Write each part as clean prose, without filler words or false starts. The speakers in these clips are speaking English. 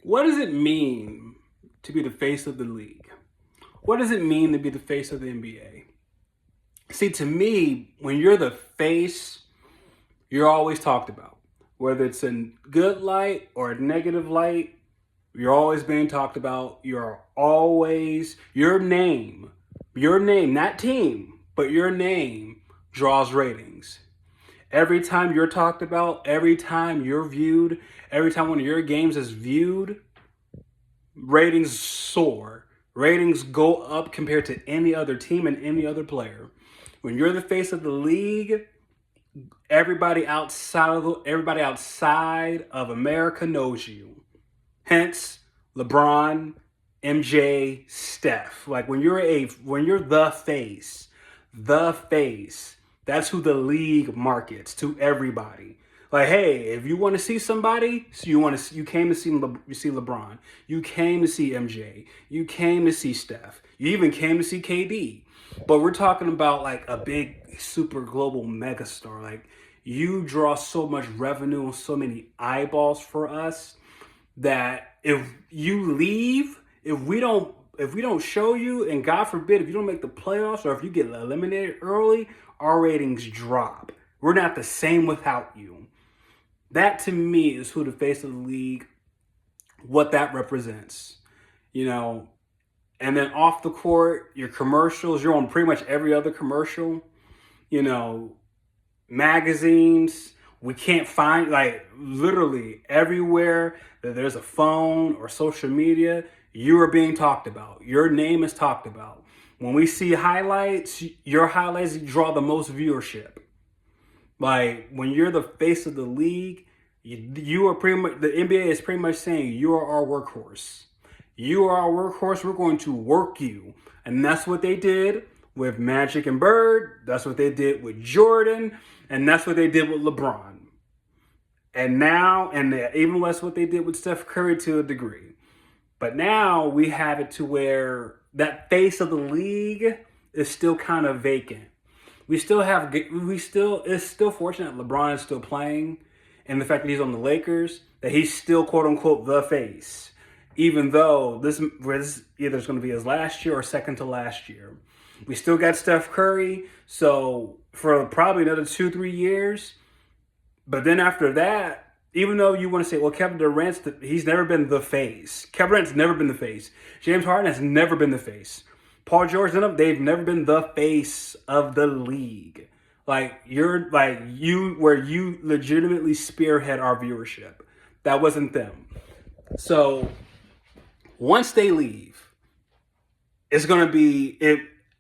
What does it mean to be the face of the league? What does it mean to be the face of the NBA? See, to me, when you're the face, you're always talked about. Whether it's in good light or a negative light, you're always being talked about. You're always, your name, not team, but your name draws ratings. Every time you're talked about, every time you're viewed, every time one of your games is viewed, ratings soar. Ratings go up compared to any other team and any other player. When you're the face of the league, everybody outside of America knows you. Hence, LeBron, MJ, Steph. Like when you're the face, that's who the league markets to everybody. Like, hey, if you want to see somebody, so you came to see LeBron, you came to see MJ, you came to see Steph, you even came to see KD. But we're talking about like a big super global megastar. Like you draw so much revenue and so many eyeballs for us that if you leave, if we don't show you, and God forbid if you don't make the playoffs or if you get eliminated early, our ratings drop. We're not the same without you. That to me is who the face of the league, what that represents. You know, and then off the court, your commercials, you're on pretty much every other commercial, you know, magazines. We can't find, like, literally everywhere that there's a phone or social media, you are being talked about. Your name is talked about. When we see highlights, your highlights draw the most viewership. Like, when you're the face of the league, you are pretty much, the NBA is pretty much saying, you are our workhorse. You are our workhorse. We're going to work you. And that's what they did with Magic and Bird. That's what they did with Jordan. And that's what they did with LeBron. And now, and even less what they did with Steph Curry to a degree. But now we have it to where that face of the league is still kind of vacant. It's still fortunate that LeBron is still playing, and the fact that he's on the Lakers, that he's still quote unquote the face. Even though this either is going to be his last year or second to last year. We still got Steph Curry, so for probably another 2-3 years. But then after that, even though you want to say, well, Kevin Durant's he's never been the face. Kevin Durant's never been the face. James Harden has never been the face. Paul George, they've never been the face of the league. Where you legitimately spearhead our viewership. That wasn't them. So once they leave, it's gonna be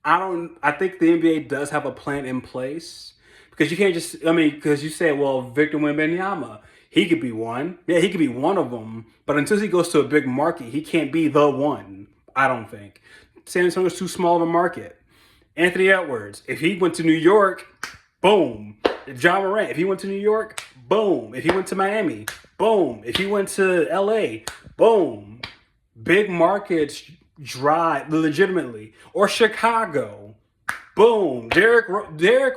I think the NBA does have a plan in place because you can't because you say, well, Victor Manyama, he could be one. Yeah, he could be one of them. But until he goes to a big market, he can't be the one. I don't think. San Antonio's too small of a market. Anthony Edwards, if he went to New York, boom. John Morant, if he went to New York, boom. If he went to Miami, boom. If he went to LA, boom. Big markets drive legitimately. Or Chicago, boom. Derrick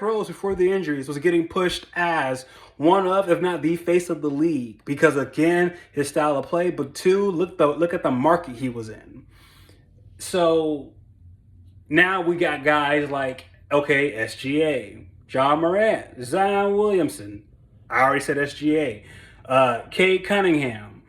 Rose, before the injuries, was getting pushed as one of, if not the face of the league. Because again, his style of play, but two, look at the market he was in. So now we got guys like, okay, SGA, John Morant, Zion Williamson. I already said SGA. Cade Cunningham.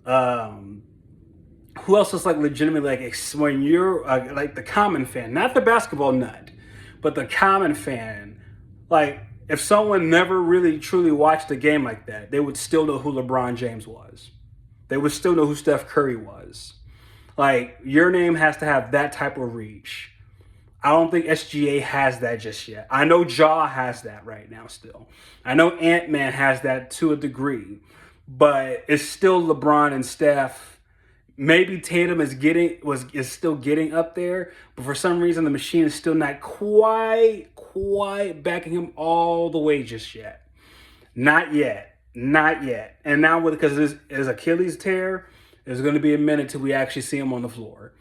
Who else is like legitimately like when you're like the common fan, not the basketball nut, but the common fan. Like if someone never really truly watched a game like that, they would still know who LeBron James was. They would still know who Steph Curry was. Like, your name has to have that type of reach. I don't think SGA has that just yet. I know Ja has that right now still. I know Ant-Man has that to a degree. But it's still LeBron and Steph. Maybe Tatum is still getting up there. But for some reason, the machine is still not quite backing him all the way just yet. Not yet. And now because his Achilles tear, there's going to be a minute till we actually see him on the floor.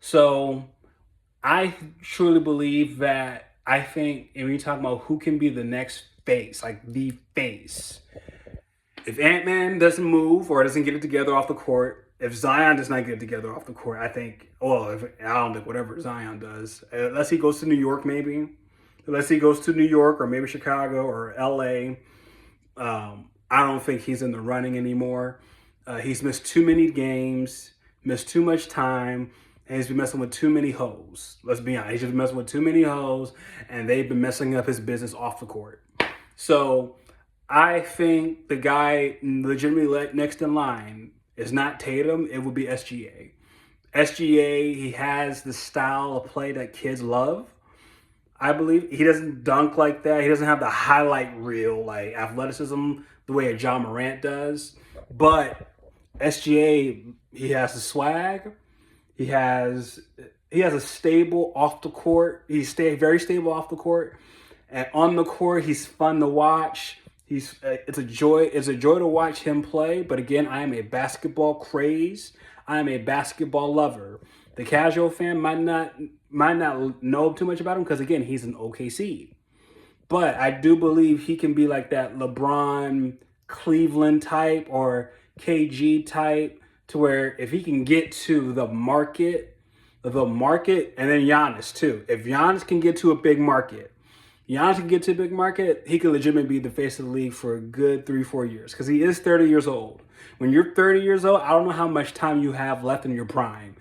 So I truly believe that when you talk about who can be the next face, like the face, if Ant-Man doesn't move or doesn't get it together off the court, if Zion does not get it together off the court, I think, well, I don't think whatever Zion does, unless he goes to New York, maybe, unless he goes to New York or maybe Chicago or LA, I don't think he's in the running anymore. He's missed too many games, missed too much time, and he's been messing with too many hoes. Let's be honest. He's just been messing with too many hoes, and they've been messing up his business off the court. So I think the guy legitimately next in line is not Tatum. It would be SGA. SGA, he has the style of play that kids love. I believe he doesn't dunk like that. He doesn't have the highlight reel like athleticism the way a John Morant does. But SGA, he has the swag. He has a stable off the court. He's very stable off the court, and on the court, he's fun to watch. It's a joy to watch him play. But again, I am a basketball craze. I am a basketball lover. The casual fan might not know too much about him because again, he's an OKC. But I do believe he can be like that LeBron Cleveland type or KG type, to where if he can get to the market, and then Giannis too. If Giannis can get to a big market, he can legitimately be the face of the league for a good 3-4 years because he is 30 years old. When you're 30 years old, I don't know how much time you have left in your prime,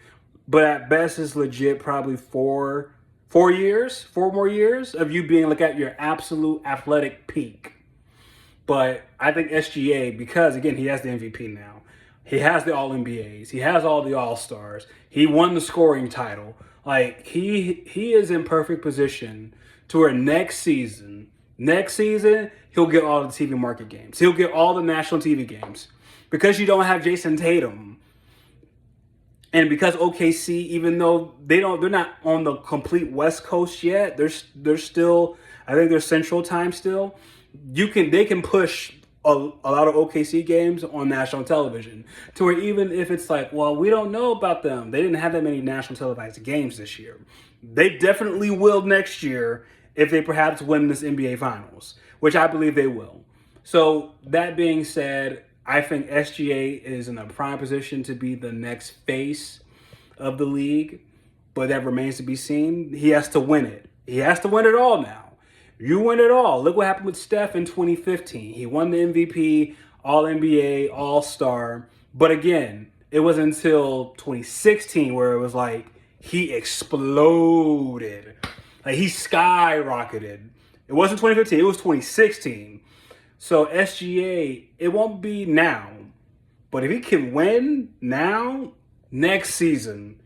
but at best it's legit probably 4 more years of you being like at your absolute athletic peak. But I think SGA, because again, he has the MVP now. He has the All-NBAs. He has all the All-Stars. He won the scoring title. Like, he is in perfect position to where next season, he'll get all the TV market games. He'll get all the national TV games. Because you don't have Jayson Tatum, and because OKC, even though they're not on the complete West Coast yet, they're still, I think they're Central Time still. They can push a lot of OKC games on national television to where even if it's like, well, we don't know about them. They didn't have that many national televised games this year. They definitely will next year if they perhaps win this NBA Finals, which I believe they will. So that being said, I think SGA is in a prime position to be the next face of the league, but that remains to be seen. He has to win it. He has to win it all now. You win it all. Look what happened with Steph in 2015. He won the MVP, All-NBA, All-Star. But again, it wasn't until 2016 where it was like he exploded. Like he skyrocketed. It wasn't 2015. It was 2016. So SGA, it won't be now. But if he can win now, next season,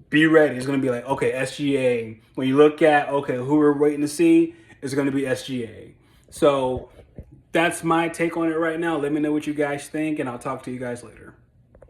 be ready. It's going to be like, okay, SGA. When you look at, okay, who we're waiting to see, it's going to be SGA. So that's my take on it right now. Let me know what you guys think, and I'll talk to you guys later.